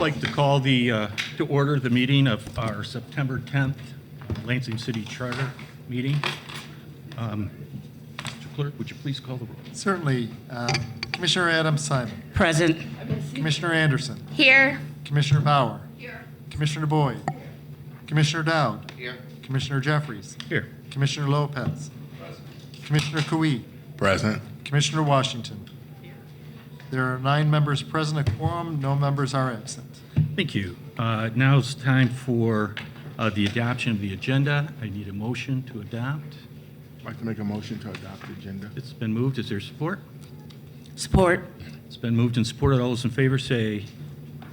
like to call to order the meeting of our September 10th Lansing City Charter meeting. Mr. Clerk, would you please call the roll? Certainly. Commissioner Adams Simon. Present. Commissioner Anderson. Here. Commissioner Bauer. Here. Commissioner Boyd. Commissioner Dowd. Here. Commissioner Jeffries. Here. Commissioner Lopez. Present. Commissioner Cui. Present. Commissioner Washington. There are 9 members present, a quorum. No members are absent. Thank you. Now it's time for the adoption of the agenda. I need a motion to adopt. I'd like to make a motion to adopt the agenda. It's been moved. Is there support? Support. It's been moved and supported. All those in favor say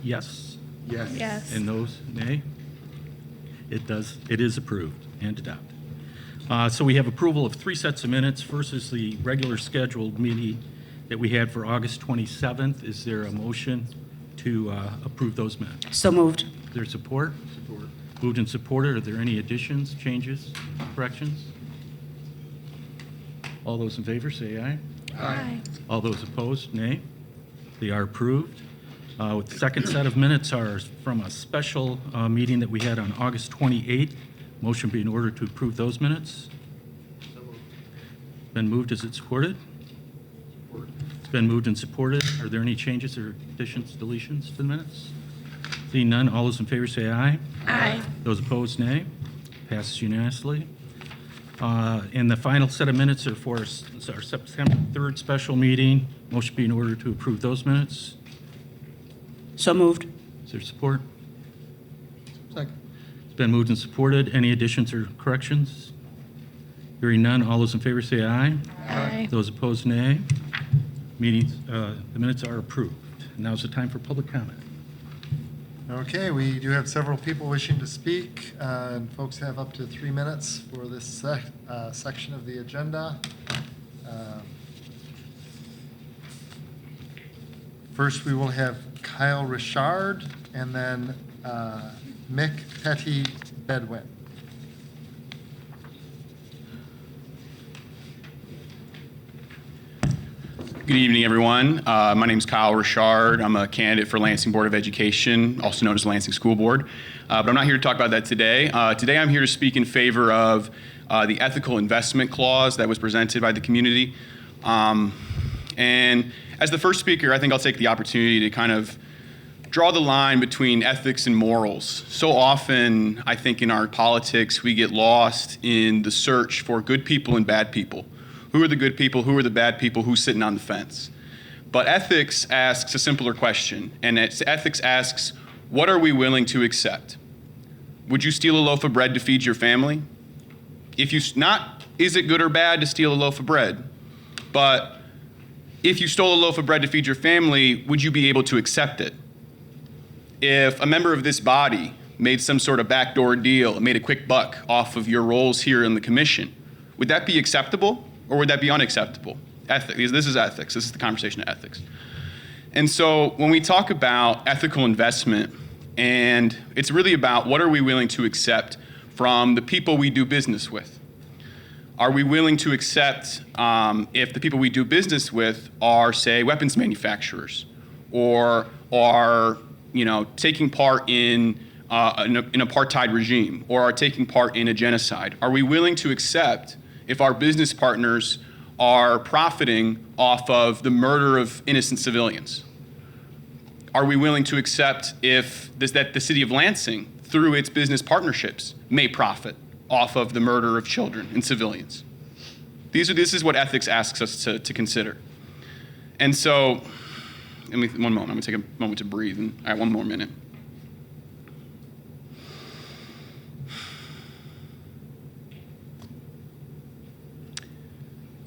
yes. Yes. Yes. And those nay? It is approved and adopted. So we have approval of 3 sets of minutes. First is the regular scheduled meeting that we had for August 27th. Is there a motion to approve those minutes? So moved. Is there support? Support. Moved and supported. Are there any additions, changes, corrections? All those in favor say aye. Aye. All those opposed, nay. They are approved. The second set of minutes are from a special meeting that we had on August 28th. Motion be in order to approve those minutes. Been moved. Is it supported? It's been moved and supported. Are there any changes or additions, deletions to the minutes? Seeing none, all those in favor say aye. Aye. Those opposed, nay. Passes unanimously. And the final set of minutes are for our September 3rd special meeting. Motion be in order to approve those minutes. So moved. Is there support? Second. It's been moved and supported. Any additions or corrections? Hearing none, all those in favor say aye. Aye. Those opposed, nay. The minutes are approved. Now's the time for public comment. Okay, we do have several people wishing to speak, and folks have up to 3 minutes for this section of the agenda. First, we will have Kyle Richard, and then Mick Petty-Bedwin. Good evening, everyone. My name is Kyle Richard. I'm a candidate for Lansing Board of Education, also known as Lansing School Board. But I'm not here to talk about that today. Today I'm here to speak in favor of the ethical investment clause that was presented by the community. And as the first speaker, I think I'll take the opportunity to kind of draw the line between ethics and morals. So often, I think in our politics, we get lost in the search for good people and bad people. Who are the good people? Who are the bad people? Who's sitting on the fence? But ethics asks a simpler question, and ethics asks, what are we willing to accept? Would you steal a loaf of bread to feed your family? If you not, is it good or bad to steal a loaf of bread? But if you stole a loaf of bread to feed your family, would you be able to accept it? If a member of this body made some sort of backdoor deal, made a quick buck off of your roles here in the commission, would that be acceptable? Or would that be unacceptable? Ethics. This is ethics. This is the conversation of ethics. And so when we talk about ethical investment, and it's really about what are we willing to accept from the people we do business with? Are we willing to accept if the people we do business with are, say, weapons manufacturers, or are taking part in an apartheid regime, or are taking part in a genocide? Are we willing to accept if our business partners are profiting off of the murder of innocent civilians? Are we willing to accept that the city of Lansing, through its business partnerships, may profit off of the murder of children and civilians? This is what ethics asks us to consider. And so, one moment, I'm gonna take a moment to breathe, and I have 1 more minute.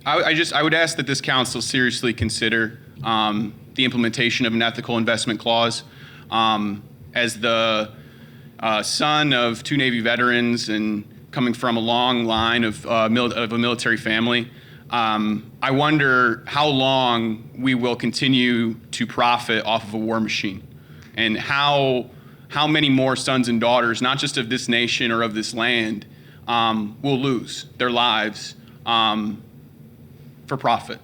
I would ask that this council seriously consider the implementation of an ethical investment clause. As the son of 2 Navy veterans and coming from a long line of a military family, I wonder how long we will continue to profit off of a war machine, and how many more sons and daughters, not just of this nation or of this land, will lose their lives for profit.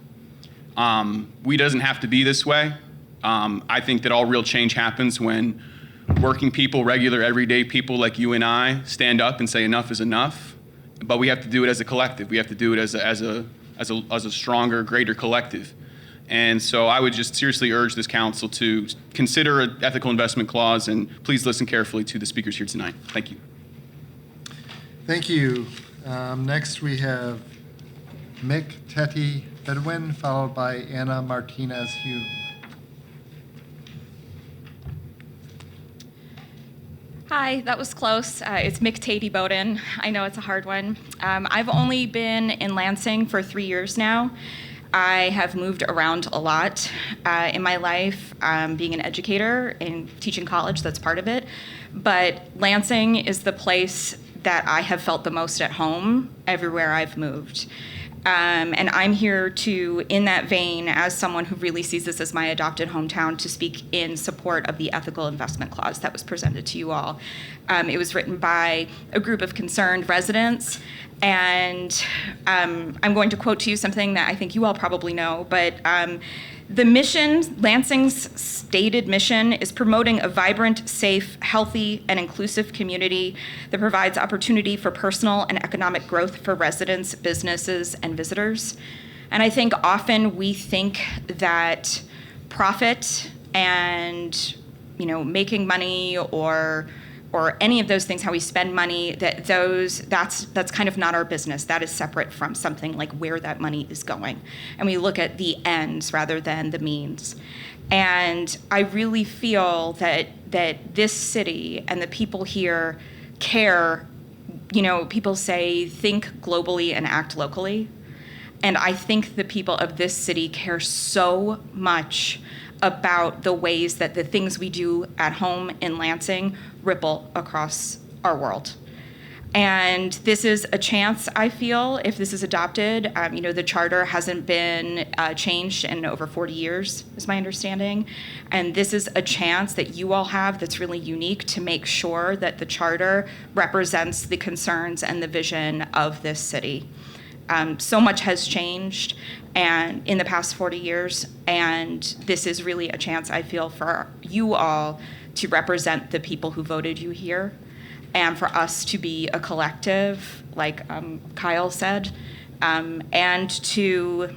We doesn't have to be this way. I think that all real change happens when working people, regular, everyday people like you and I stand up and say enough is enough. But we have to do it as a collective. We have to do it as a stronger, greater collective. And so I would just seriously urge this council to consider an ethical investment clause, and please listen carefully to the speakers here tonight. Thank you. Thank you. Next, we have Mick Tetty Bedouin, followed by Anna Martinez Hume. Hi, that was close. It's Mick Tatey Bowden. I know it's a hard one. I've only been in Lansing for 3 years now. I have moved around a lot in my life, being an educator and teaching college, that's part of it. But Lansing is the place that I have felt the most at home everywhere I've moved. And I'm here to, in that vein, as someone who really sees this as my adopted hometown, to speak in support of the ethical investment clause that was presented to you all. It was written by a group of concerned residents, and I'm going to quote to you something that I think you all probably know, but the mission, Lansing's stated mission, is promoting a vibrant, safe, healthy, and inclusive community that provides opportunity for personal and economic growth for residents, businesses, and visitors. And I think often we think that profit and, making money or any of those things, how we spend money, that's kind of not our business. That is separate from something like where that money is going. And we look at the ends rather than the means. And I really feel that this city and the people here care. People say think globally and act locally. And I think the people of this city care so much about the ways that the things we do at home in Lansing ripple across our world. And this is a chance, I feel, if this is adopted. The charter hasn't been changed in over 40 years, is my understanding. And this is a chance that you all have that's really unique to make sure that the charter represents the concerns and the vision of this city. So much has changed and in the past 40 years, and this is really a chance, I feel, for you all to represent the people who voted you here, and for us to be a collective, like Kyle said, and to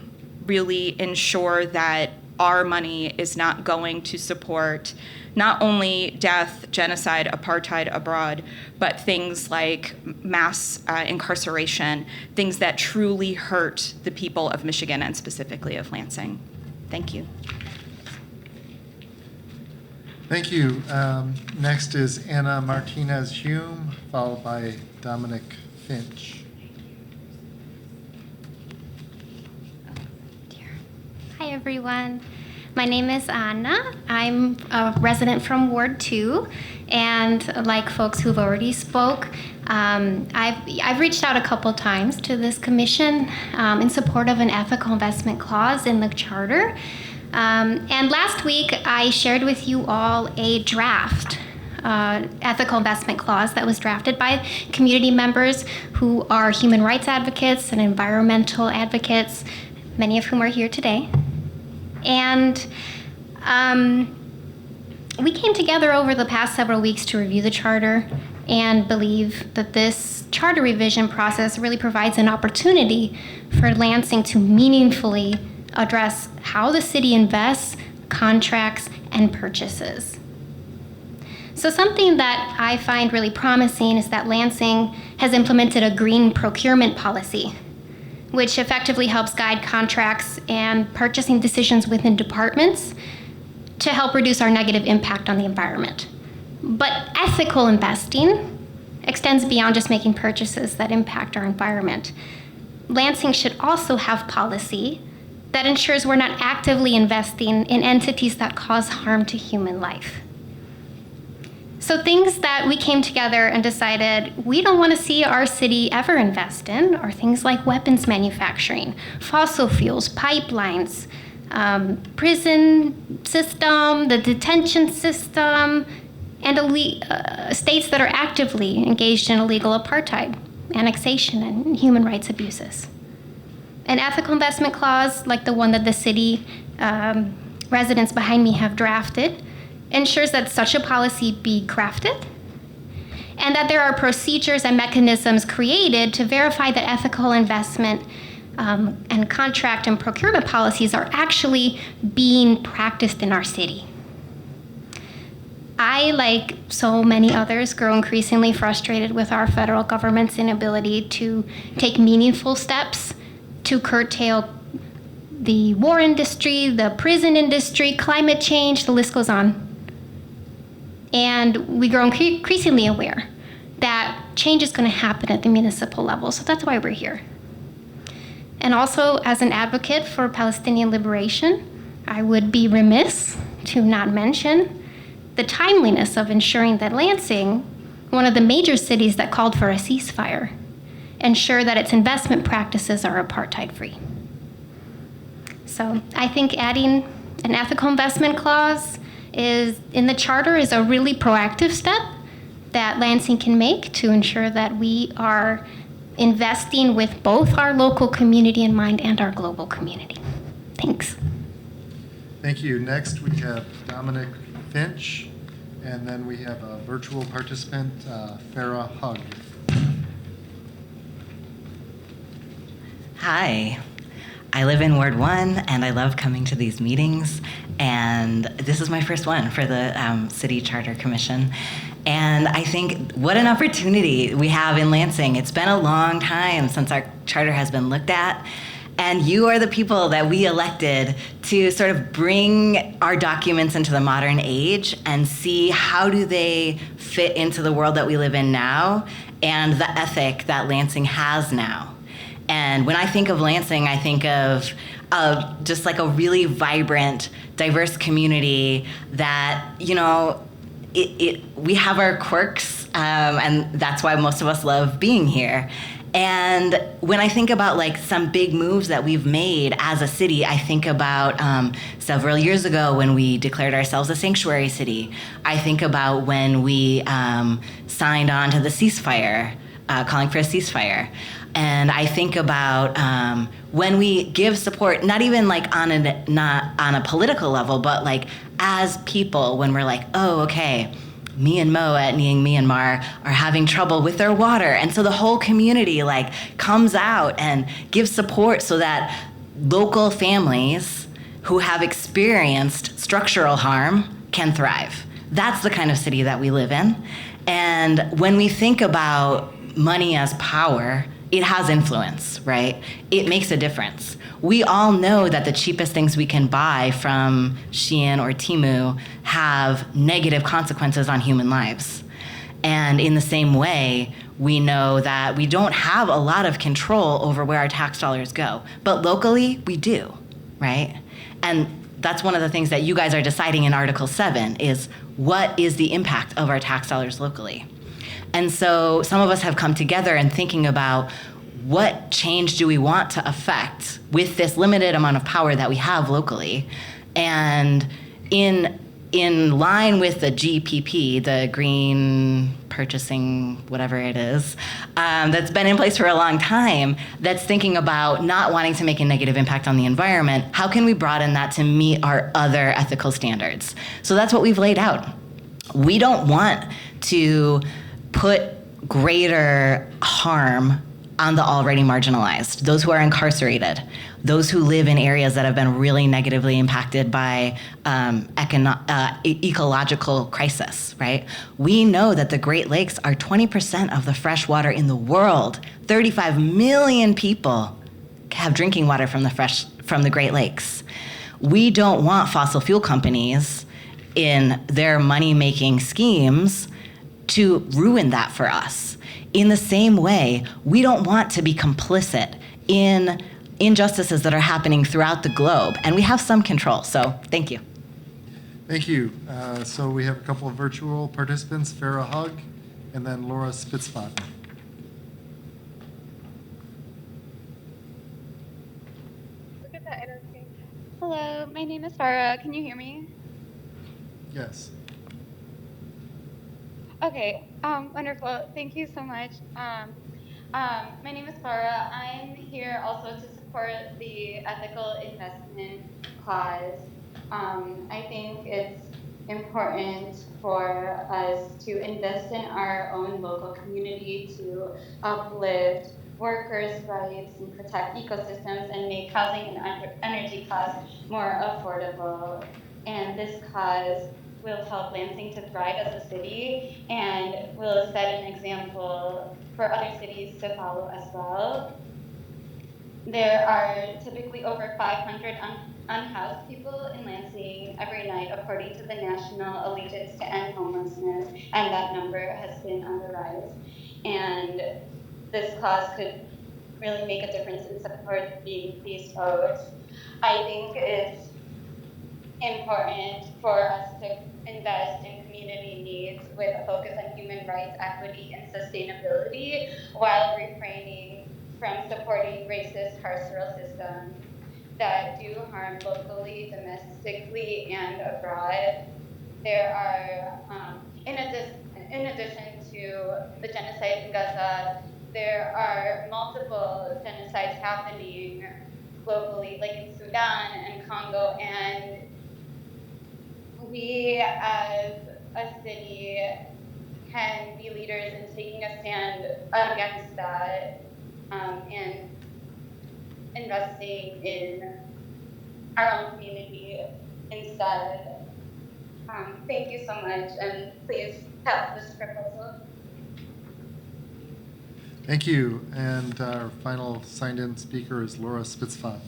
really ensure that our money is not going to support not only death, genocide, apartheid abroad, but things like mass incarceration, things that truly hurt the people of Michigan and specifically of Lansing. Thank you. Thank you. Next is Anna Martinez Hume, followed by Dominic Finch. Hi, everyone. My name is Anna. I'm a resident from Ward 2, and like folks who've already spoke, I've reached out a couple times to this commission in support of an ethical investment clause in the charter. And last week, I shared with you all a draft ethical investment clause that was drafted by community members who are human rights advocates and environmental advocates, many of whom are here today. And we came together over the past several weeks to review the charter and believe that this charter revision process really provides an opportunity for Lansing to meaningfully address how the city invests, contracts, and purchases. So something that I find really promising is that Lansing has implemented a green procurement policy, which effectively helps guide contracts and purchasing decisions within departments to help reduce our negative impact on the environment. But ethical investing extends beyond just making purchases that impact our environment. Lansing should also have policy that ensures we're not actively investing in entities that cause harm to human life. So things that we came together and decided we don't want to see our city ever invest in are things like weapons manufacturing, fossil fuels, pipelines, prison system, the detention system, and states that are actively engaged in illegal apartheid, annexation, and human rights abuses. An ethical investment clause like the one that the city residents behind me have drafted ensures that such a policy be crafted, and that there are procedures and mechanisms created to verify that ethical investment and contract and procurement policies are actually being practiced in our city. I, like so many others, grow increasingly frustrated with our federal government's inability to take meaningful steps to curtail the war industry, the prison industry, climate change, the list goes on. And we grow increasingly aware that change is going to happen at the municipal level, so that's why we're here. And also, as an advocate for Palestinian liberation, I would be remiss to not mention the timeliness of ensuring that Lansing, one of the major cities that called for a ceasefire, ensure that its investment practices are apartheid-free. So I think adding an ethical investment clause in the charter is a really proactive step that Lansing can make to ensure that we are investing with both our local community in mind and our global community. Thanks. Thank you. Next, we have Dominic Finch, and then we have a virtual participant, Farah Hug. Hi. I live in Ward 1, and I love coming to these meetings. And this is my first one for the City Charter Commission. And I think what an opportunity we have in Lansing. It's been a long time since our charter has been looked at. And you are the people that we elected to sort of bring our documents into the modern age and see how do they fit into the world that we live in now and the ethic that Lansing has now. And when I think of Lansing, I think of just like a really vibrant, diverse community that, you know, we have our quirks, and that's why most of us love being here. And when I think about like some big moves that we've made as a city, I think about several years ago when we declared ourselves a sanctuary city. I think about when we signed on to the ceasefire, calling for a ceasefire. And I think about when we give support, not even like not on a political level, but like as people, when we're like, oh, okay, me and Mo at Nying Myanmar are having trouble with their water. And so the whole community like comes out and gives support so that local families who have experienced structural harm can thrive. That's the kind of city that we live in. And when we think about money as power, it has influence, right? It makes a difference. We all know that the cheapest things we can buy from Shein or Temu have negative consequences on human lives. And in the same way, we know that we don't have a lot of control over where our tax dollars go. But locally, we do, right? And that's one of the things that you guys are deciding in Article 7 is what is the impact of our tax dollars locally? And so some of us have come together and thinking about what change do we want to affect with this limited amount of power that we have locally. And in line with the GPP, the Green Purchasing, whatever it is, that's been in place for a long time, that's thinking about not wanting to make a negative impact on the environment, how can we broaden that to meet our other ethical standards? So that's what we've laid out. We don't want to put greater harm on the already marginalized, those who are incarcerated, those who live in areas that have been really negatively impacted by ecological crisis, right? We know that the Great Lakes are 20% of the fresh water in the world. 35 million people have drinking water from the Great Lakes. We don't want fossil fuel companies in their money-making schemes to ruin that for us. In the same way, we don't want to be complicit in injustices that are happening throughout the globe, and we have some control, so thank you. Thank you. So we have a couple of virtual participants, Farah Hug, and then Laura Spitzfaden. Look at that interchange. Hello, my name is Farah. Can you hear me? Yes. Okay, wonderful. Thank you so much. My name is Farah. I'm here also to support the ethical investment clause. I think it's important for us to invest in our own local community to uplift workers' rights and protect ecosystems and make housing and energy costs more affordable. And this cause will help Lansing to thrive as a city and will set an example for other cities to follow as well. There are typically over 500 unhoused people in Lansing every night, according to the National Allegiance to End Homelessness, and that number has been on the rise. And this cause could really make a difference in supporting these folks. I think it's important for us to invest in community needs with a focus on human rights, equity, and sustainability while refraining from supporting racist carceral systems that do harm locally, domestically, and abroad. There are, in addition to the genocide in Gaza, there are multiple genocides happening globally, like in Sudan and Congo, and we as a city can be leaders in taking a stand against that and investing in our own community instead. Thank you so much, and please pass this proposal. Thank you. And our final signed-in speaker is Laura Spitzfan.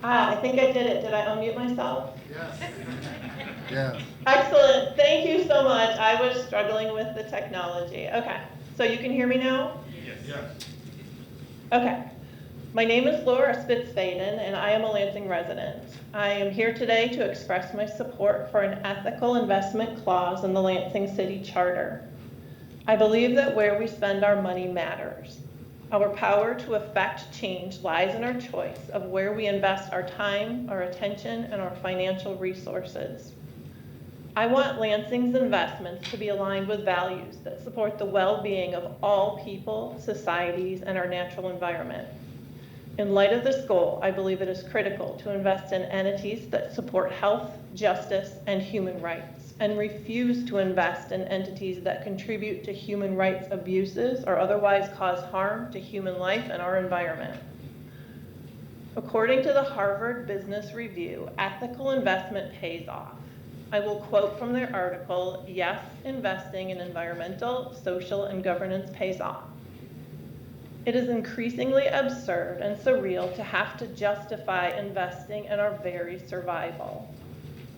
I think I did it. Did I unmute myself? Yes. Yes. Excellent. Thank you so much. I was struggling with the technology. Okay. So you can hear me now? Yes. Okay. My name is Laura Spitzfaden, and I am a Lansing resident. I am here today to express my support for an ethical investment clause in the Lansing City Charter. I believe that where we spend our money matters. Our power to affect change lies in our choice of where we invest our time, our attention, and our financial resources. I want Lansing's investments to be aligned with values that support the well-being of all people, societies, and our natural environment. In light of this goal, I believe it is critical to invest in entities that support health, justice, and human rights, and refuse to invest in entities that contribute to human rights abuses or otherwise cause harm to human life and our environment. According to the Harvard Business Review, ethical investment pays off. I will quote from their article, "Yes, investing in environmental, social, and governance pays off." It is increasingly absurd and surreal to have to justify investing in our very survival,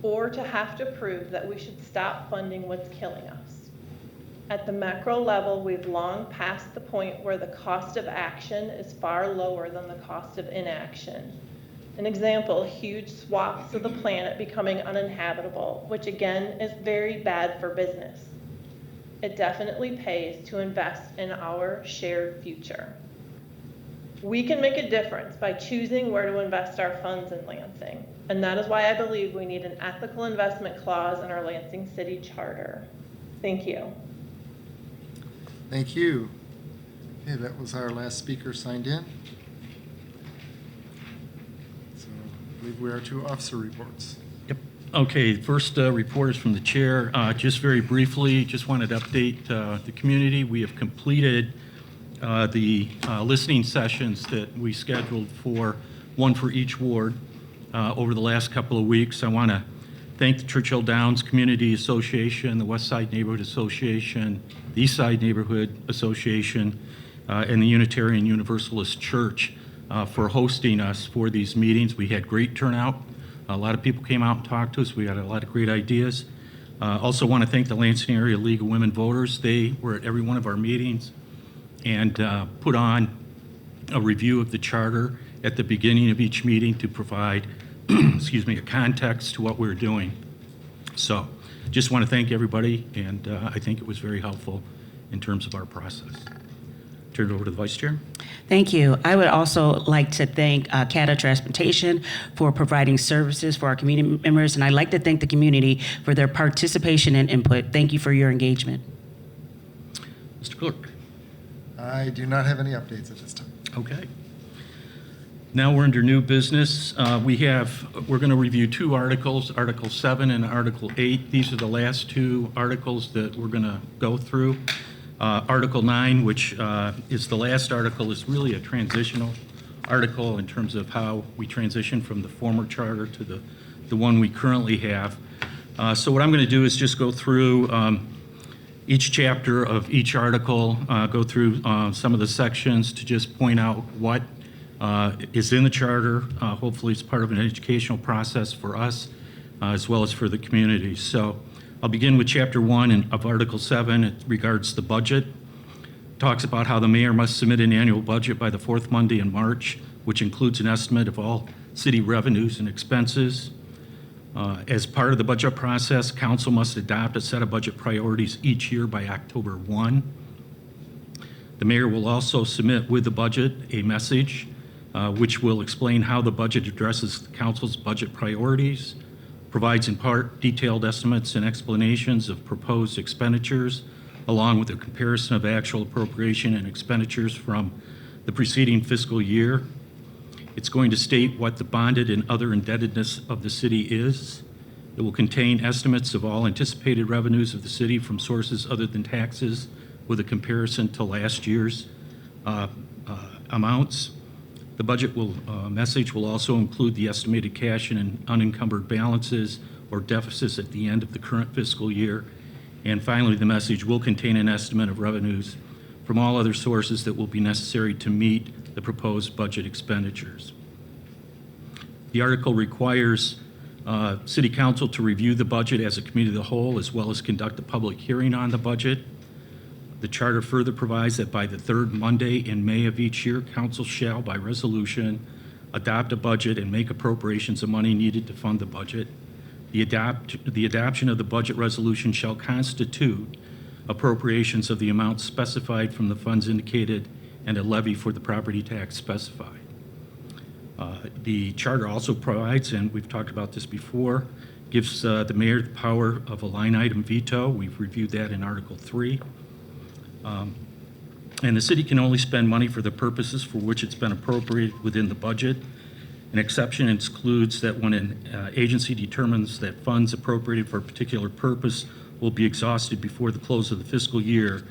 or to have to prove that we should stop funding what's killing us. At the macro level, we've long passed the point where the cost of action is far lower than the cost of inaction. An example, huge swaths of the planet becoming uninhabitable, which again is very bad for business. It definitely pays to invest in our shared future. We can make a difference by choosing where to invest our funds in Lansing, and that is why I believe we need an ethical investment clause in our Lansing City Charter. Thank you. Thank you. Okay, that was our last speaker signed in. So I believe we are to officer reports. Yep. Okay, first report is from the chair. Just very briefly, just wanted to update the community. We have completed the listening sessions that we scheduled for, one for each ward, over the last couple of weeks. I want to thank the Churchill Downs Community Association, the West Side Neighborhood Association, the East Side Neighborhood Association, and the Unitarian Universalist Church for hosting us for these meetings. We had great turnout. A lot of people came out and talked to us. We had a lot of great ideas. Also want to thank the Lansing Area League of Women Voters. They were at every one of our meetings and put on a review of the charter at the beginning of each meeting to provide, excuse me, a context to what we're doing. So just want to thank everybody, and I think it was very helpful in terms of our process. Turn it over to the Vice Chair. Thank you. I would also like to thank CATA Transportation for providing services for our community members, and I'd like to thank the community for their participation and input. Thank you for your engagement. Mr. Clerk. I do not have any updates at this time. Okay. Now we're under new business. We're going to review two articles, Article 7 and Article 8. These are the last two articles that we're going to go through. Article 9, which is the last article, is really a transitional article in terms of how we transition from the former charter to the one we currently have. So what I'm going to do is just go through each chapter of each article, go through some of the sections to just point out what is in the charter. Hopefully it's part of an educational process for us as well as for the community. So I'll begin with Chapter 1 of Article 7. It regards the budget. It talks about how the mayor must submit an annual budget by the fourth Monday in March, which includes an estimate of all city revenues and expenses. As part of the budget process, council must adopt a set of budget priorities each year by October 1. The mayor will also submit with the budget a message which will explain how the budget addresses the council's budget priorities, provides in part detailed estimates and explanations of proposed expenditures, along with a comparison of actual appropriation and expenditures from the preceding fiscal year. It's going to state what the bonded and other indebtedness of the city is. It will contain estimates of all anticipated revenues of the city from sources other than taxes, with a comparison to last year's amounts. The budget message will also include the estimated cash and unencumbered balances or deficits at the end of the current fiscal year. And finally, the message will contain an estimate of revenues from all other sources that will be necessary to meet the proposed budget expenditures. The article requires City Council to review the budget as a committee of the whole, as well as conduct a public hearing on the budget. The charter further provides that by the third Monday in May of each year, council shall, by resolution, adopt a budget and make appropriations of money needed to fund the budget. The adoption of the budget resolution shall constitute appropriations of the amount specified from the funds indicated and a levy for the property tax specified. The charter also provides, and we've talked about this before, gives the mayor the power of a line item veto. We've reviewed that in Article 3. And the city can only spend money for the purposes for which it's been appropriated within the budget. An exception excludes that when an agency determines that funds appropriated for a particular purpose will be exhausted before the close of the fiscal year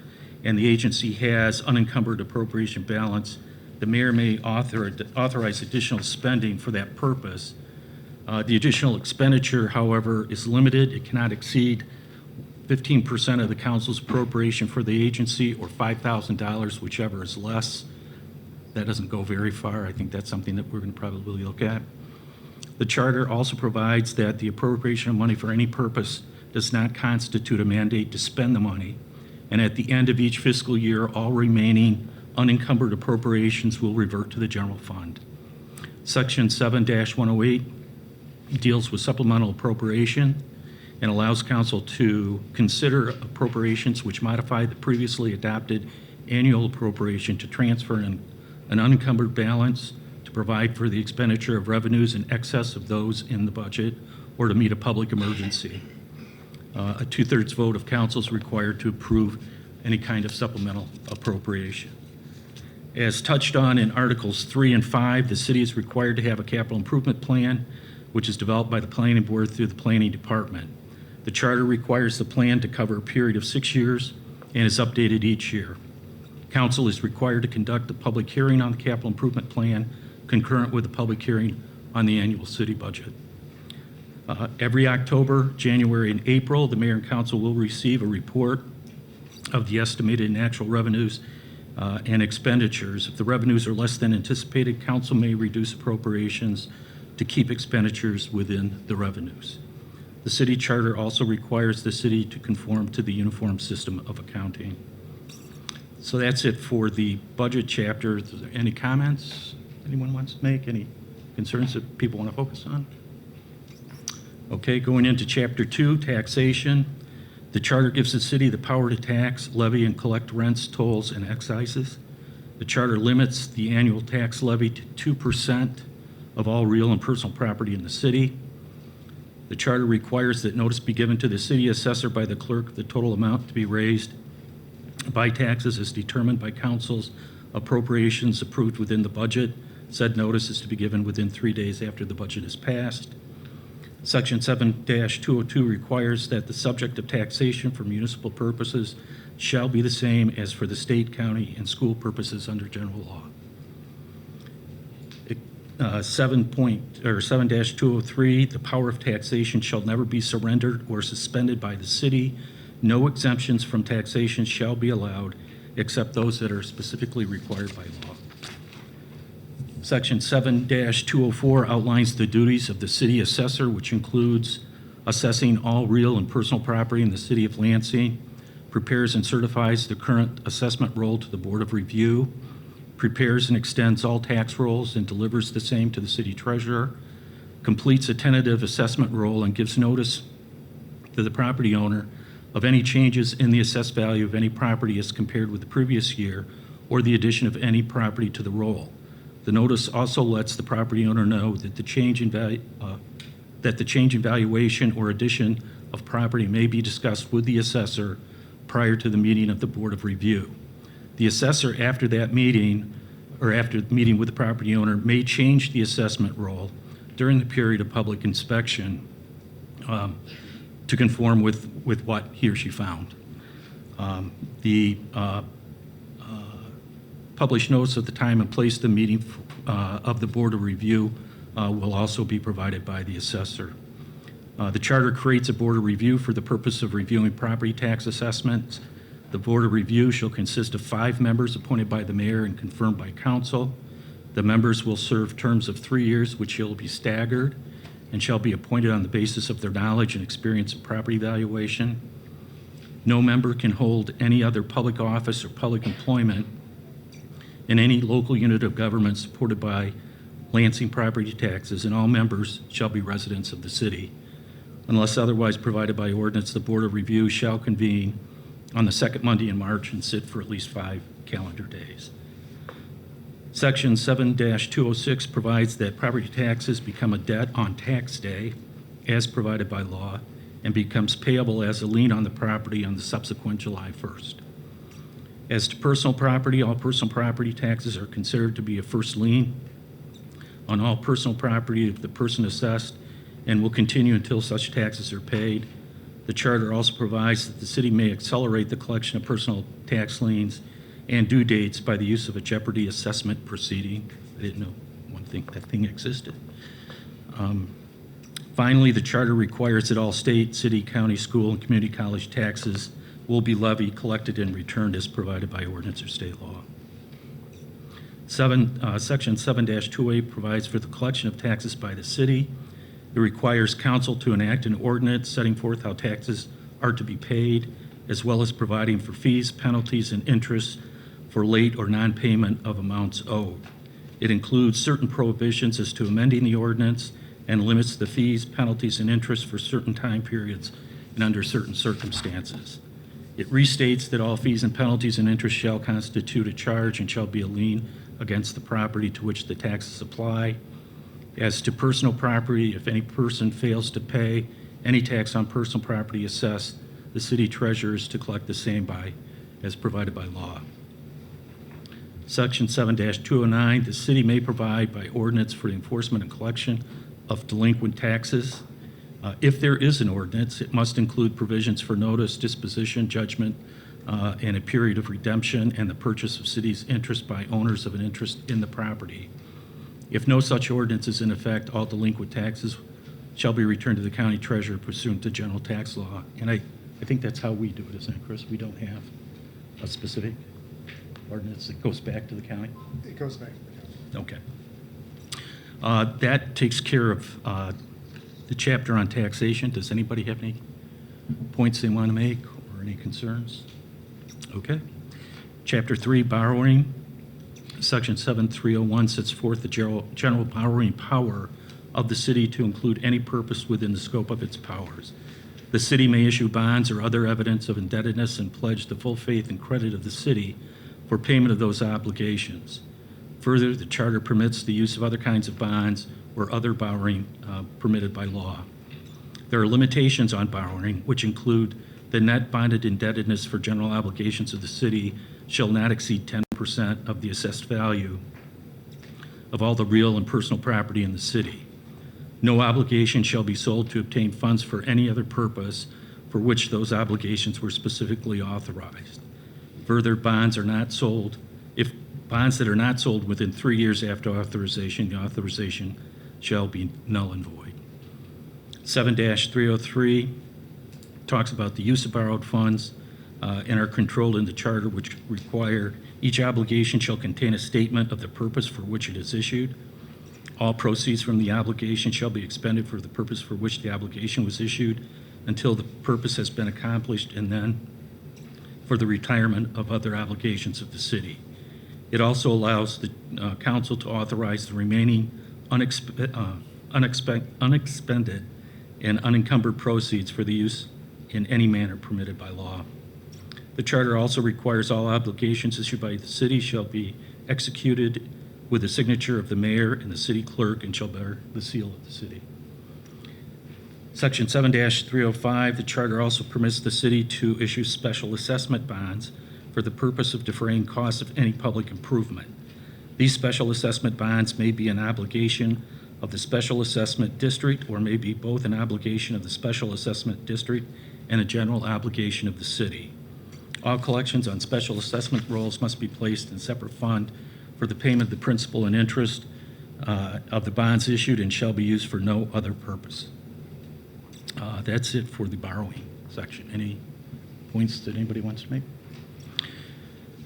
and the agency has unencumbered appropriation balance, the mayor may authorize additional spending for that purpose. The additional expenditure, however, is limited. It cannot exceed 15% of the council's appropriation for the agency, or $5,000, whichever is less. That doesn't go very far. I think that's something that we're going to probably look at. The charter also provides that the appropriation of money for any purpose does not constitute a mandate to spend the money, and at the end of each fiscal year, all remaining unencumbered appropriations will revert to the general fund. Section 7-108 deals with supplemental appropriation and allows council to consider appropriations which modify the previously adopted annual appropriation to transfer an unencumbered balance, to provide for the expenditure of revenues in excess of those in the budget, or to meet a public emergency. A 2/3 vote of council is required to approve any kind of supplemental appropriation. As touched on in Articles 3 and 5, the city is required to have a capital improvement plan, which is developed by the planning board through the planning department. The charter requires the plan to cover a period of 6 years and is updated each year. Council is required to conduct a public hearing on the capital improvement plan concurrent with the public hearing on the annual city budget. Every October, January, and April, the mayor and council will receive a report of the estimated and actual revenues and expenditures. If the revenues are less than anticipated, council may reduce appropriations to keep expenditures within the revenues. The city charter also requires the city to conform to the uniform system of accounting. So that's it for the budget chapter. Is there any comments anyone wants to make? Any concerns that people want to focus on? Okay, going into chapter 2, taxation. The charter gives the city the power to tax, levy, and collect rents, tolls, and excises. The charter limits the annual tax levy to 2% of all real and personal property in the city. The charter requires that notice be given to the city assessor by the clerk of the total amount to be raised by taxes as determined by council's appropriations approved within the budget. Said notice is to be given within 3 days after the budget is passed. Section 7-202 requires that the subject of taxation for municipal purposes shall be the same as for the state, county, and school purposes under general law. 7-203, the power of taxation shall never be surrendered or suspended by the city. No exemptions from taxation shall be allowed except those that are specifically required by law. Section 7-204 outlines the duties of the city assessor, which includes assessing all real and personal property in the city of Lansing, prepares and certifies the current assessment roll to the Board of Review, prepares and extends all tax rolls and delivers the same to the city treasurer, completes a tentative assessment roll and gives notice to the property owner of any changes in the assessed value of any property as compared with the previous year or the addition of any property to the roll. The notice also lets the property owner know that the change in valuation or addition of property may be discussed with the assessor prior to the meeting of the Board of Review. The assessor, after that meeting, or after meeting with the property owner, may change the assessment roll during the period of public inspection to conform with what he or she found. The published notice of the time and place of the meeting of the Board of Review will also be provided by the assessor. The charter creates a Board of Review for the purpose of reviewing property tax assessments. The Board of Review shall consist of 5 members appointed by the mayor and confirmed by council. The members will serve terms of 3 years, which shall be staggered and shall be appointed on the basis of their knowledge and experience in property valuation. No member can hold any other public office or public employment in any local unit of government supported by Lansing property taxes, and all members shall be residents of the city. Unless otherwise provided by ordinance, the Board of Review shall convene on the second Monday in March and sit for at least 5 calendar days. Section 7-206 provides that property taxes become a debt on tax day as provided by law and becomes payable as a lien on the property on the subsequent July 1st. As to personal property, all personal property taxes are considered to be a first lien on all personal property of the person assessed and will continue until such taxes are paid. The charter also provides that the city may accelerate the collection of personal tax liens and due dates by the use of a jeopardy assessment proceeding. I didn't know that thing existed. Finally, the charter requires that all state, city, county, school, and community college taxes will be levied, collected, and returned as provided by ordinance or state law. Section 7-28 provides for the collection of taxes by the city. It requires council to enact an ordinance setting forth how taxes are to be paid, as well as providing for fees, penalties, and interest for late or non-payment of amounts owed. It includes certain prohibitions as to amending the ordinance and limits the fees, penalties, and interest for certain time periods and under certain circumstances. It restates that all fees and penalties and interest shall constitute a charge and shall be a lien against the property to which the taxes apply. As to personal property, if any person fails to pay any tax on personal property assessed, the city treasurer is to collect the same as provided by law. Section 7-209, the city may provide by ordinance for the enforcement and collection of delinquent taxes. If there is an ordinance, it must include provisions for notice, disposition, judgment, and a period of redemption and the purchase of city's interest by owners of an interest in the property. If no such ordinance is in effect, all delinquent taxes shall be returned to the county treasurer pursuant to general tax law. And I think that's how we do it, isn't it, Chris? We don't have a specific ordinance that goes back to the county? It goes back to the county. Okay. That takes care of The chapter on taxation, does anybody have any points they want to make or any concerns? Okay. Chapter 3, borrowing. Section 7301 sets forth the general borrowing power of the city to include any purpose within the scope of its powers. The city may issue bonds or other evidence of indebtedness and pledge the full faith and credit of the city for payment of those obligations. Further, the charter permits the use of other kinds of bonds or other borrowing permitted by law. There are limitations on borrowing, which include the net bonded indebtedness for general obligations of the city shall not exceed 10% of the assessed value of all the real and personal property in the city. No obligation shall be sold to obtain funds for any other purpose for which those obligations were specifically authorized. Further, bonds are not sold. If bonds that are not sold within 3 years after authorization, the authorization shall be null and void. 7-303 talks about the use of borrowed funds and are controlled in the charter, which require each obligation shall contain a statement of the purpose for which it is issued. All proceeds from the obligation shall be expended for the purpose for which the obligation was issued until the purpose has been accomplished, and then for the retirement of other obligations of the city. It also allows the council to authorize the remaining unexpended and unencumbered proceeds for the use in any manner permitted by law. The charter also requires all obligations issued by the city shall be executed with the signature of the mayor and the city clerk and shall bear the seal of the city. Section 7-305, the charter also permits the city to issue special assessment bonds for the purpose of defraying costs of any public improvement. These special assessment bonds may be an obligation of the special assessment district or may be both an obligation of the special assessment district and a general obligation of the city. All collections on special assessment rolls must be placed in a separate fund for the payment of the principal and interest of the bonds issued and shall be used for no other purpose. That's it for the borrowing section. Any points that anybody wants to make?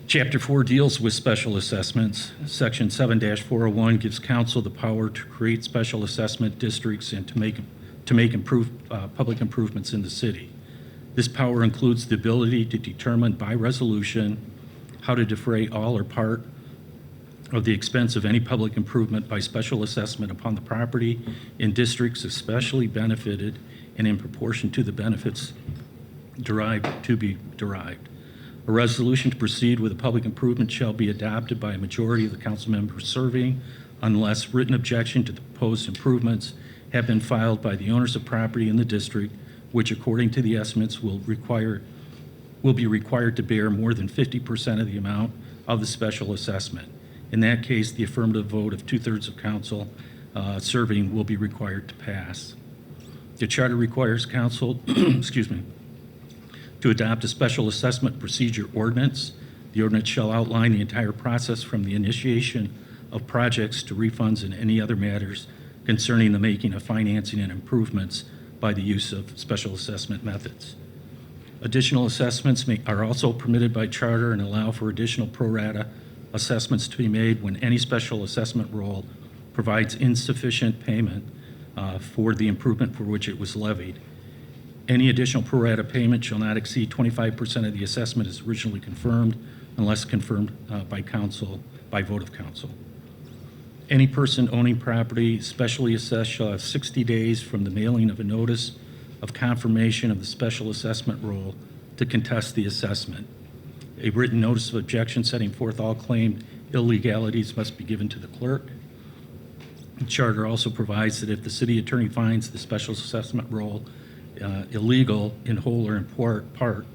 Chapter 4 deals with special assessments. Section 7-401 gives council the power to create special assessment districts and to make public improvements in the city. This power includes the ability to determine by resolution how to defray all or part of the expense of any public improvement by special assessment upon the property in districts especially benefited and in proportion to the benefits to be derived. A resolution to proceed with a public improvement shall be adopted by a majority of the council members serving unless written objection to the proposed improvements have been filed by the owners of property in the district, which according to the estimates will be required to bear more than 50% of the amount of the special assessment. In that case, the affirmative vote of 2/3 of council serving will be required to pass. The charter requires council, to adopt a special assessment procedure ordinance. The ordinance shall outline the entire process from the initiation of projects to refunds and any other matters concerning the making of financing and improvements by the use of special assessment methods. Additional assessments are also permitted by charter and allow for additional pro rata assessments to be made when any special assessment roll provides insufficient payment for the improvement for which it was levied. Any additional pro rata payment shall not exceed 25% of the assessment as originally confirmed unless confirmed by council, by vote of council. Any person owning property specially assessed shall have 60 days from the mailing of a notice of confirmation of the special assessment roll to contest the assessment. A written notice of objection setting forth all claimed illegalities must be given to the clerk. The charter also provides that if the city attorney finds the special assessment roll illegal in whole or in part,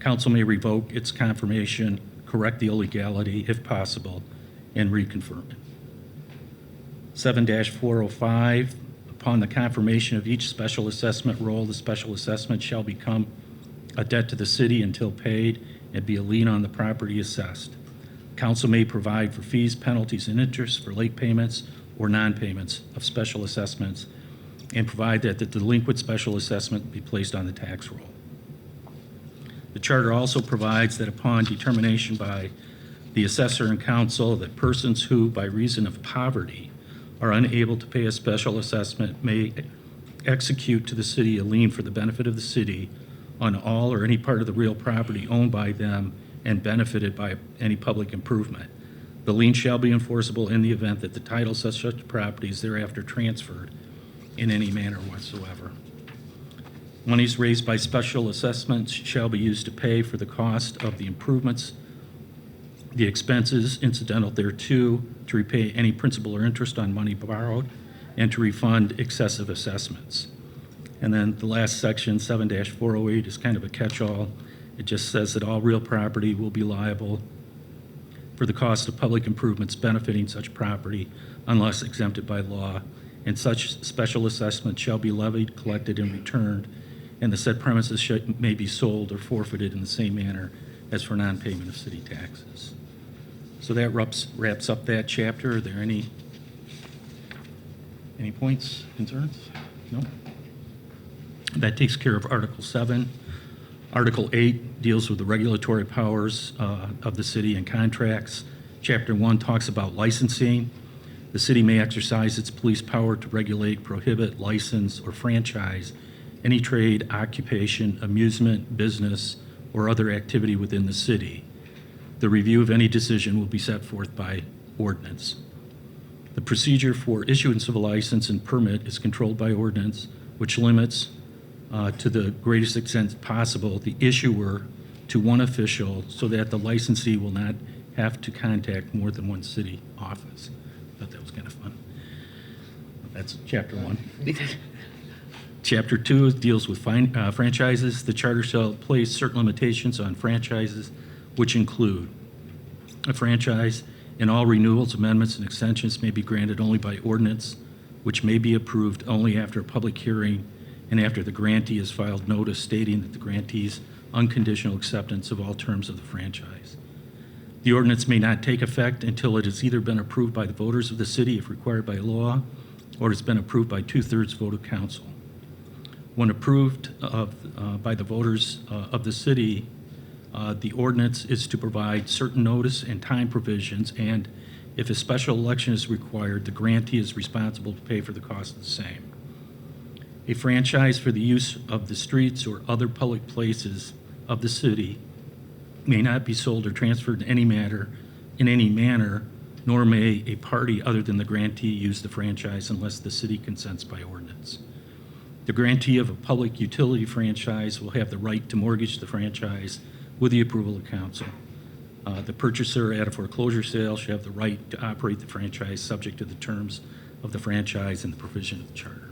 council may revoke its confirmation, correct the illegality if possible, and reconfirm it. 7-405, upon the confirmation of each special assessment roll, the special assessment shall become a debt to the city until paid and be a lien on the property assessed. Council may provide for fees, penalties, and interest for late payments or non-payments of special assessments and provide that the delinquent special assessment be placed on the tax roll. The charter also provides that upon determination by the assessor and council that persons who, by reason of poverty, are unable to pay a special assessment may execute to the city a lien for the benefit of the city on all or any part of the real property owned by them and benefited by any public improvement. The lien shall be enforceable in the event that the title of such property is thereafter transferred in any manner whatsoever. Monies raised by special assessments shall be used to pay for the cost of the improvements, the expenses incidental thereto, to repay any principal or interest on money borrowed, and to refund excessive assessments. And then the last section, 7-408, is kind of a catch-all. It just says that all real property will be liable for the cost of public improvements benefiting such property unless exempted by law, and such special assessment shall be levied, collected, and returned, and the said premises may be sold or forfeited in the same manner as for non-payment of city taxes. So that wraps up that chapter. Are there any points, concerns? No? That takes care of Article 7. Article 8 deals with the regulatory powers of the city and contracts. Chapter 1 talks about licensing. The city may exercise its police power to regulate, prohibit, license, or franchise any trade, occupation, amusement, business, or other activity within the city. The review of any decision will be set forth by ordinance. The procedure for issuance of a license and permit is controlled by ordinance, which limits to the greatest extent possible the issuer to one official so that the licensee will not have to contact more than one city office. I thought that was kind of fun. That's chapter 1. Chapter 2 deals with franchises. The charter shall place certain limitations on franchises, which include a franchise and all renewals, amendments, and extensions may be granted only by ordinance, which may be approved only after a public hearing and after the grantee has filed notice stating that the grantee's unconditional acceptance of all terms of the franchise. The ordinance may not take effect until it has either been approved by the voters of the city if required by law, or has been approved by 2/3 vote of council. When approved by the voters of the city, the ordinance is to provide certain notice and time provisions, and if a special election is required, the grantee is responsible to pay for the cost of the same. A franchise for the use of the streets or other public places of the city may not be sold or transferred in any manner, nor may a party other than the grantee use the franchise unless the city consents by ordinance. The grantee of a public utility franchise will have the right to mortgage the franchise with the approval of council. The purchaser at a foreclosure sale shall have the right to operate the franchise subject to the terms of the franchise and the provision of the charter.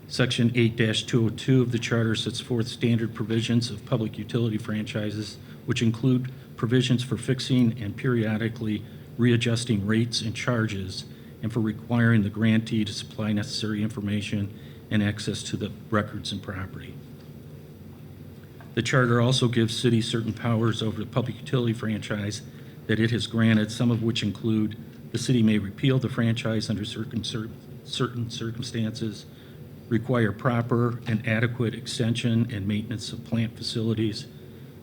Section 8-202 of the charter sets forth standard provisions of public utility franchises, which include provisions for fixing and periodically readjusting rates and charges, and for requiring the grantee to supply necessary information and access to the records and property. The charter also gives cities certain powers over the public utility franchise that it has granted, some of which include the city may repeal the franchise under certain circumstances, require proper and adequate extension and maintenance of plant facilities,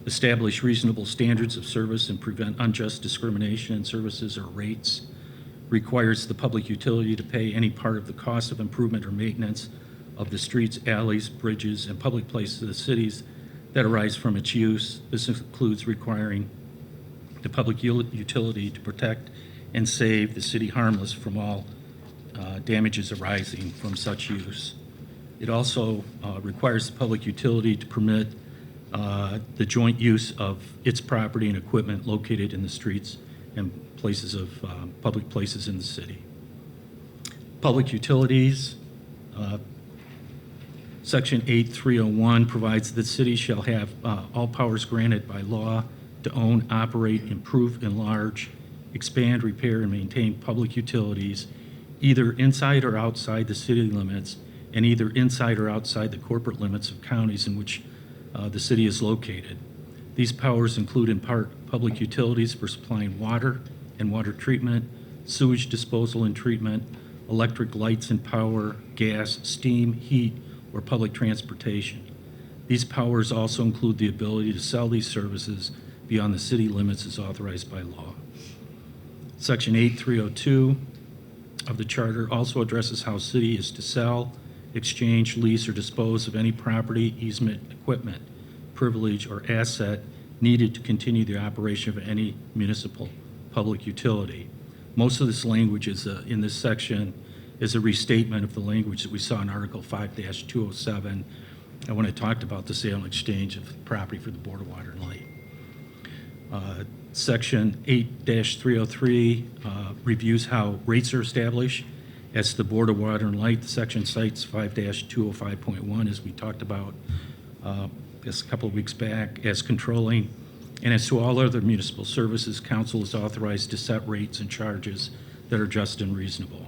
establish reasonable standards of service and prevent unjust discrimination in services or rates, requires the public utility to pay any part of the cost of improvement or maintenance of the streets, alleys, bridges, and public places of the cities that arise from its use. This includes requiring the public utility to protect and save the city harmless from all damages arising from such use. It also requires the public utility to permit the joint use of its property and equipment located in the streets and places of public places in the city. Public utilities, Section 8301 provides that the city shall have all powers granted by law to own, operate, improve, enlarge, expand, repair, and maintain public utilities, either inside or outside the city limits, and either inside or outside the corporate limits of counties in which the city is located. These powers include in part public utilities for supplying water and water treatment, sewage disposal and treatment, electric lights and power, gas, steam, heat, or public transportation. These powers also include the ability to sell these services beyond the city limits as authorized by law. Section 8302 of the charter also addresses how city is to sell exchange, lease, or dispose of any property, easement, equipment, privilege, or asset needed to continue the operation of any municipal public utility. Most of this language is in this section is a restatement of the language that we saw in Article 5-207 when I talked about the sale and exchange of property for the Board of Water and Light. Section 8-303 reviews how rates are established. As to the Board of Water and Light, the section cites 5-205.1, as we talked about just a couple of weeks back, as controlling. And as to all other municipal services, council is authorized to set rates and charges that are just and reasonable.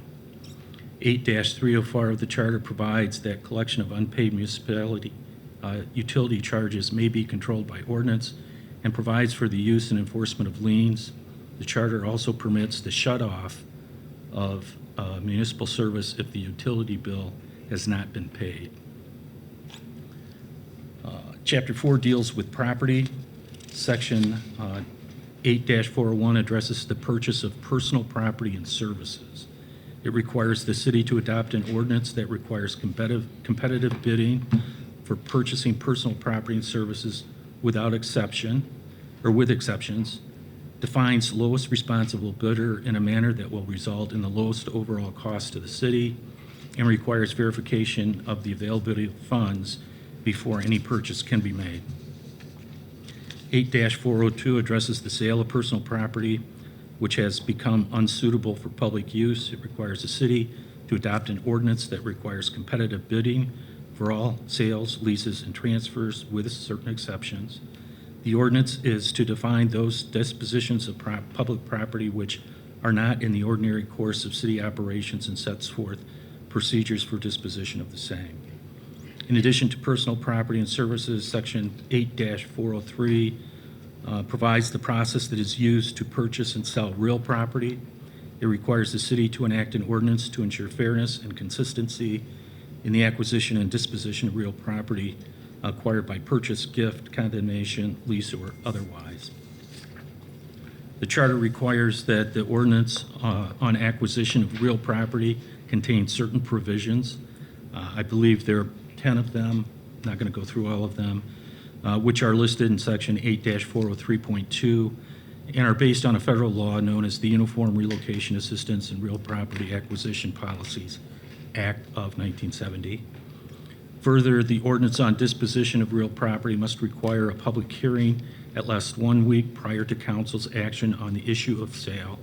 8-304 of the charter provides that collection of unpaid municipality utility charges may be controlled by ordinance and provides for the use and enforcement of liens. The charter also permits the shut-off of municipal service if the utility bill has not been paid. Chapter 4 deals with property. Section 8-401 addresses the purchase of personal property and services. It requires the city to adopt an ordinance that requires competitive bidding for purchasing personal property and services without exception, or with exceptions, defines lowest responsible bidder in a manner that will result in the lowest overall cost to the city, and requires verification of the availability of funds before any purchase can be made. 8-402 addresses the sale of personal property which has become unsuitable for public use. It requires the city to adopt an ordinance that requires competitive bidding for all sales, leases, and transfers with certain exceptions. The ordinance is to define those dispositions of public property which are not in the ordinary course of city operations and sets forth procedures for disposition of the same. In addition to personal property and services, Section 8-403 provides the process that is used to purchase and sell real property. It requires the city to enact an ordinance to ensure fairness and consistency in the acquisition and disposition of real property acquired by purchase, gift, condemnation, lease, or otherwise. The charter requires that the ordinance on acquisition of real property contains certain provisions. I believe there are 10 of them, not going to go through all of them, which are listed in Section 8-403.2 and are based on a federal law known as the Uniform Relocation Assistance and Real Property Acquisition Policies Act of 1970. Further, the ordinance on disposition of real property must require a public hearing at least 1 week prior to council's action on the issue of sale,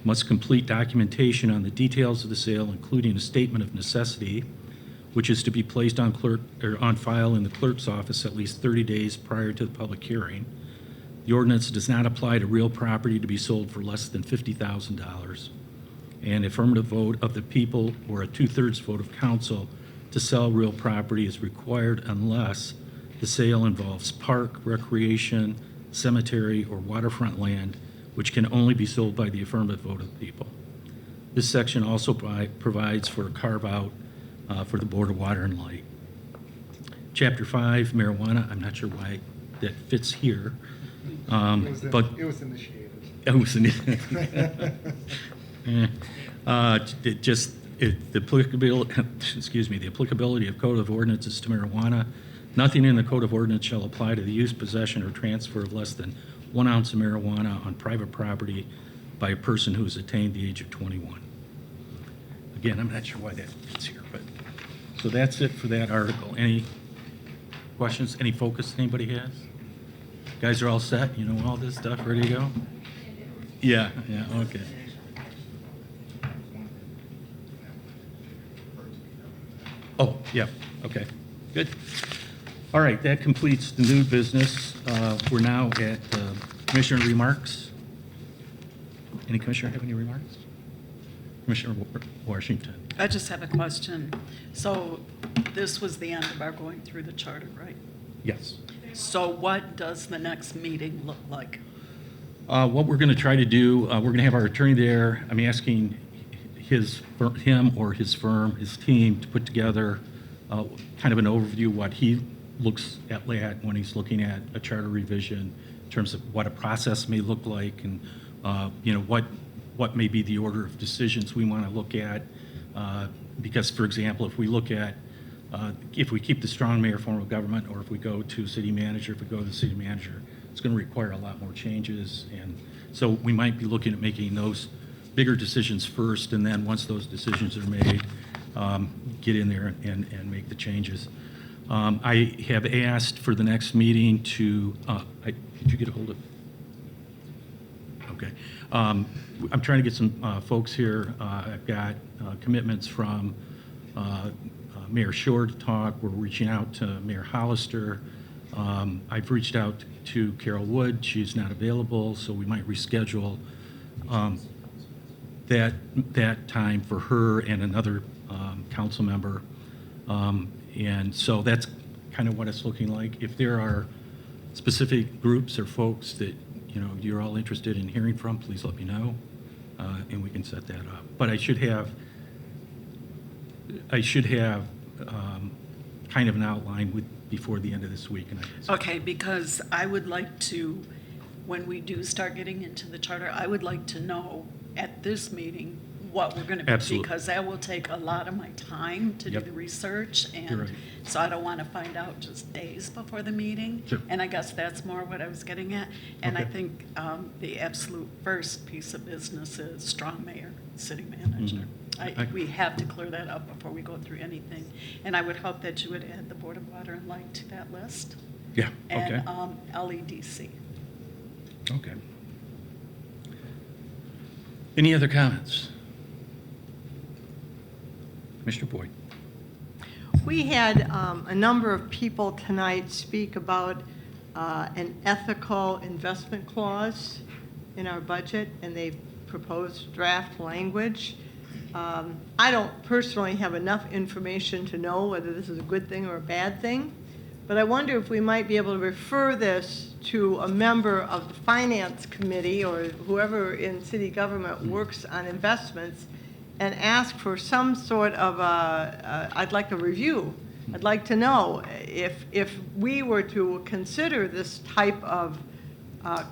must complete documentation on the details of the sale, including a statement of necessity, which is to be placed on file in the clerk's office at least 30 days prior to the public hearing. The ordinance does not apply to real property to be sold for less than $50,000. An affirmative vote of the people or a 2/3 vote of council to sell real property is required unless the sale involves park, recreation, cemetery, or waterfront land, which can only be sold by the affirmative vote of the people. This section also provides for a carve-out for the Board of Water and Light. Chapter 5, marijuana, I'm not sure why that fits here, but It was initiated. it was the applicability of Code of Ordinances to marijuana. Nothing in the Code of Ordinance shall apply to the use, possession, or transfer of less than 1 ounce of marijuana on private property by a person who has attained the age of 21. Again, I'm not sure why that fits here, but, so that's it for that article. Any questions, any focus anybody has? Guys are all set? You know all this stuff, ready to go? Yeah, okay. Oh, yeah, okay, good. All right, that completes the new business. We're now at commissioner remarks. Any commissioner have any remarks? Commissioner Washington. I just have a question. So this was the end of our going through the charter, right? Yes. So what does the next meeting look like? What we're going to try to do, we're going to have our attorney there. I'm asking him or his firm, his team, to put together kind of an overview what he looks at when he's looking at a charter revision in terms of what a process may look like and what may be the order of decisions we want to look at Because, for example, if we look at, if we keep the strong mayor form of government, or if we go to city manager, if we go to the city manager, it's going to require a lot more changes. And so we might be looking at making those bigger decisions first, and then once those decisions are made, get in there and make the changes. I have asked for the next meeting to, did you get a hold of? Okay. I'm trying to get some folks here. I've got commitments from Mayor Shore to talk. We're reaching out to Mayor Hollister. I've reached out to Carol Wood. She's not available, so we might reschedule that time for her and another council member. And so that's kind of what it's looking like. If there are specific groups or folks that you're all interested in hearing from, please let me know, and we can set that up. But I should have kind of an outline before the end of this week. Okay, because I would like to, when we do start getting into the charter, I would like to know at this meeting what we're going to be. Absolutely. Because that will take a lot of my time to do the research, and right. so I don't want to find out just days before the meeting. Sure. And I guess that's more what I was getting at. And I Okay. think the absolute first piece of business is strong mayor, city manager. We have to clear that up before we go through anything. And I would hope that you would add the Board of Water and Light to that list. Yeah, okay. And LEDC. Okay. Any other comments? Commissioner Boyd. We had a number of people tonight speak about an ethical investment clause in our budget, and they proposed draft language. I don't personally have enough information to know whether this is a good thing or a bad thing, but I wonder if we might be able to refer this to a member of the Finance Committee or whoever in city government works on investments and ask for some sort of I'd like a review. I'd like to know if we were to consider this type of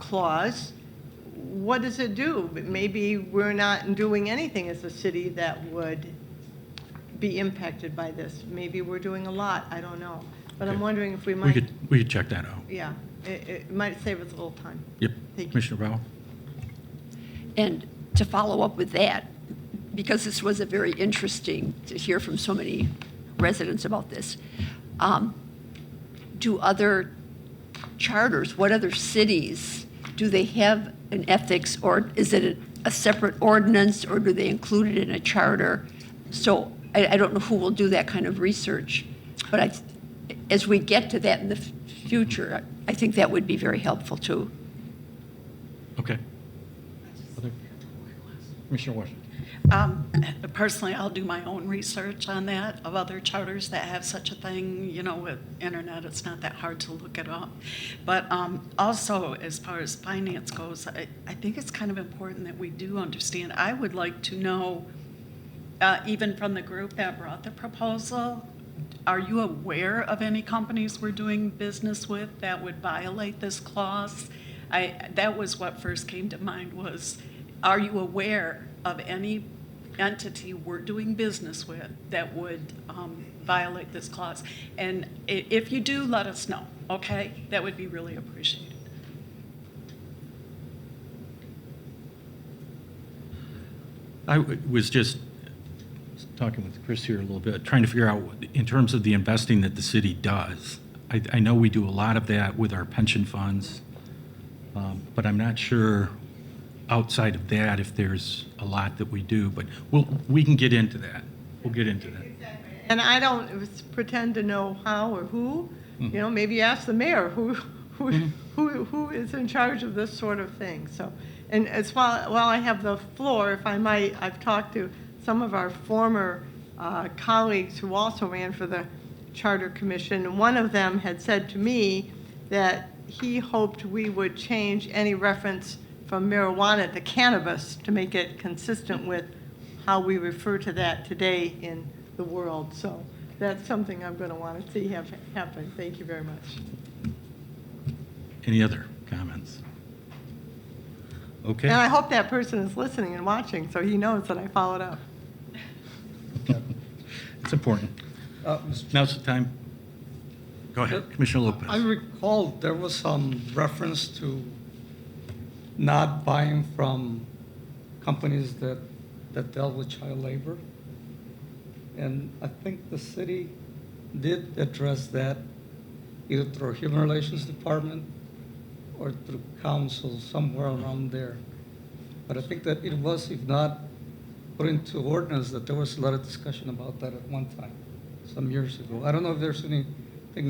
clause, what does it do? Maybe we're not doing anything as a city that would be impacted by this. Maybe we're doing a lot, I don't know. But I'm wondering if we might. We could check that out. Yeah, it might save us a little time. Yep. Thank you. Commissioner Rao. And to follow up with that, because this was a very interesting to hear from so many residents about this, do other charters, what other cities, do they have an ethics, or is it a separate ordinance, or do they include it in a charter? So I don't know who will do that kind of research, but as we get to that in the future, I think that would be very helpful too. Okay. Commissioner Washington. Personally, I'll do my own research on that, of other charters that have such a thing. With internet, it's not that hard to look it up. But also, as far as finance goes, I think it's kind of important that we do understand. I would like to know, even from the group that brought the proposal, are you aware of any companies we're doing business with that would violate this clause? That was what first came to mind was, are you aware of any entity we're doing business with that would violate this clause? And if you do, let us know, okay? That would be really appreciated. I was just talking with Chris here a little bit, trying to figure out, in terms of the investing that the city does, I know we do a lot of that with our pension funds, but I'm not sure outside of that if there's a lot that we do, but we can get into that. We'll get into that. And I don't pretend to know how or who. Maybe ask the mayor who is in charge of this sort of thing. So, and as while I have the floor, if I might, I've talked to some of our former colleagues who also ran for the Charter Commission. One of them had said to me that he hoped we would change any reference from marijuana to cannabis to make it consistent with how we refer to that today in the world. So that's something I'm going to want to see happen. Thank you very much. Any other comments? Okay. And I hope that person is listening and watching so he knows that I followed up. It's important. Now's the time. Go ahead, Commissioner Lopez. I recall there was some reference to not buying from companies that dealt with child labor. And I think the city did address that either through Human Relations Department or through council, somewhere around there. But I think that it was, if not put into ordinance, that there was a lot of discussion about that at one time, some years ago. I don't know if there's anything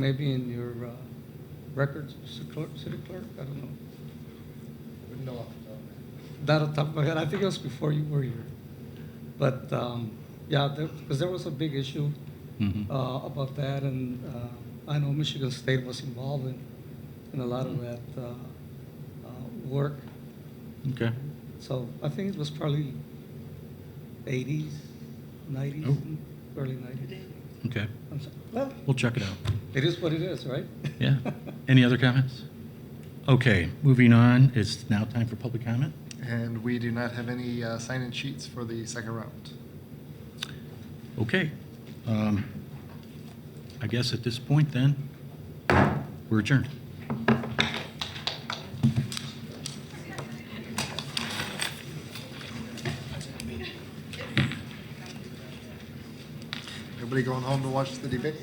maybe in your records, city clerk, I don't know. Wouldn't know off the top of my head. Not on top of my head, I think it was before you were here. But, yeah, because there was a big issue about that, and I know Michigan State was involved in a lot of that work. Okay. So I think it was probably 80s, 90s, Oh. early 90s. Okay. I'm sorry. Well, We'll check it out. it is what it is, right? Yeah. Any other comments? Okay, moving on. It's now time for public comment. And we do not have any sign-in sheets for the second round. Okay. I guess at this point then, we're adjourned. Everybody going home to watch the debate?